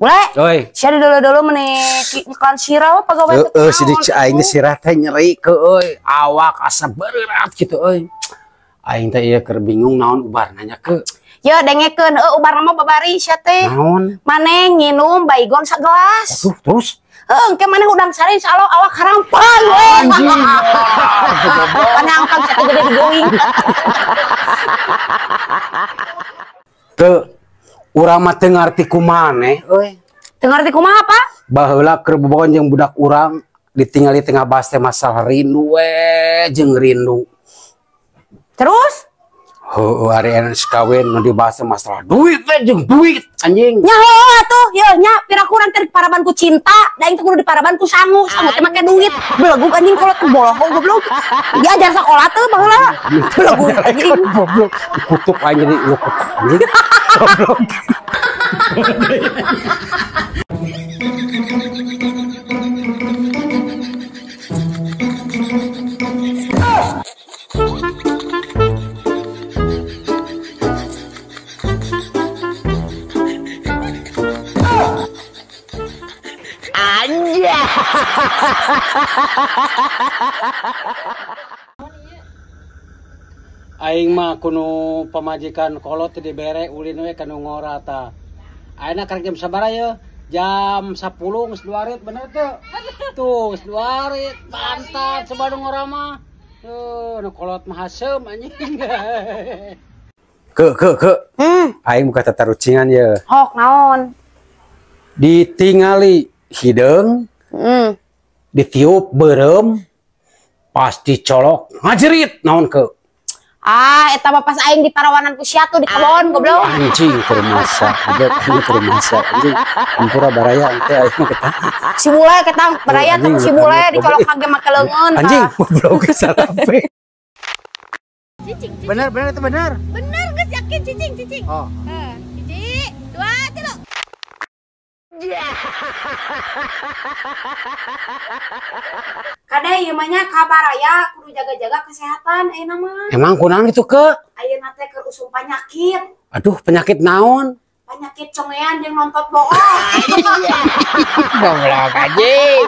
Boleh? Oi. Sia dulu menik iklan sirah pegawai Sidik aing sirah teh nyeri ke euy, awak asa berat gitu euy. Aing teh ieu keur bingung naon ubar nanya ke. Ya dengekeun ubar mah babari sia teh. Naon? Maneh nginum baygon sagelas. Aduh, terus Engke maneh udang sari insya Allah awak harampang we. anjing. Panangpang satu gede digoing. Ke urang mah teu ngarti kumaneh euy. Teu ngarti kumaha apa? Baheula keur bobogohan jeung budak urang ditinggal di tengah bahas teh masalah rindu we jeung rindu. Terus? Heuh, ari enes kawin nu dibahas masalah duit we jeung duit anjing. Nyaho atuh, ye nya pirakuran teh diparaban ku cinta, da aing teh kudu diparaban ku sangu teh make duit. Belegug anjing kolot teh bolohong goblok. Diajar sakola teh baheula. Belegug anjing. Goblok, dikutuk aja jadi lu kutuk anjing. Goblok. Aing mah kuno pamajikan kolot teh dibere ulin we kanu ngorata. Ayeuna karek jam sabaraha ye? Jam 10 geus 2 rit bener teu? Tuh geus 2 rit pantat coba nu ngora mah. Nu kolot mah hasem anjing. Ke. Aing buka tatarucingan ye. Hok naon? Ditingali hideung, ditiup beureum, pas dicolok ngajerit naon ke. Eta mah pas aing di parawanan ku sia tuh di kebon goblok. Anjing keur masa, anjing. Ampura baraya teh aing mah ketah. Si bule ketang baraya tuh si bule dicolok kage make leungeun. Anjing goblok salape. Cicing. Bener itu bener. Bener geus yakin cicing. Oh. Hiji, 2, 3. Kade ieu mah nya ka baraya kudu jaga-jaga kesehatan ayeuna mah. Emang kunaon itu ke? Ayeuna teh keur usum penyakit. Aduh, penyakit naon? Penyakit congean jeung nontot bohong. Goblok anjing.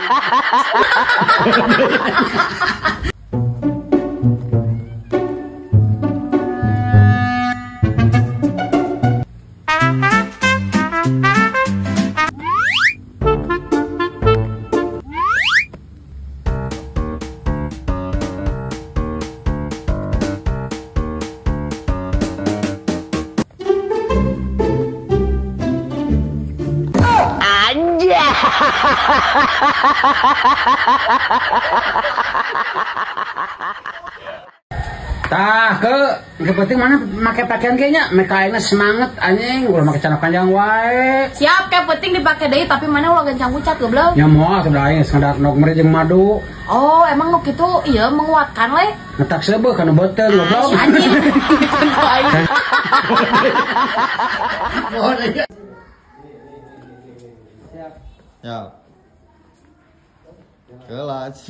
Tah ke penting mana make pakaian kayaknya mereka ayeuna semangat anjing ulah make celana panjang wae. Siap ke penting dipake deui tapi mana ulah gencang ucat goblok. Nya moal teh aing sekedar nok meri jeung madu. Oh, emang nu kitu ieu menguatkan we. Ngetak seubeuh kana beuteung goblok. Anjing. Ya. Kelas.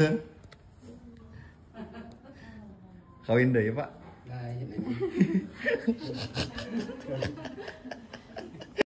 Kawin deh ya, Pak.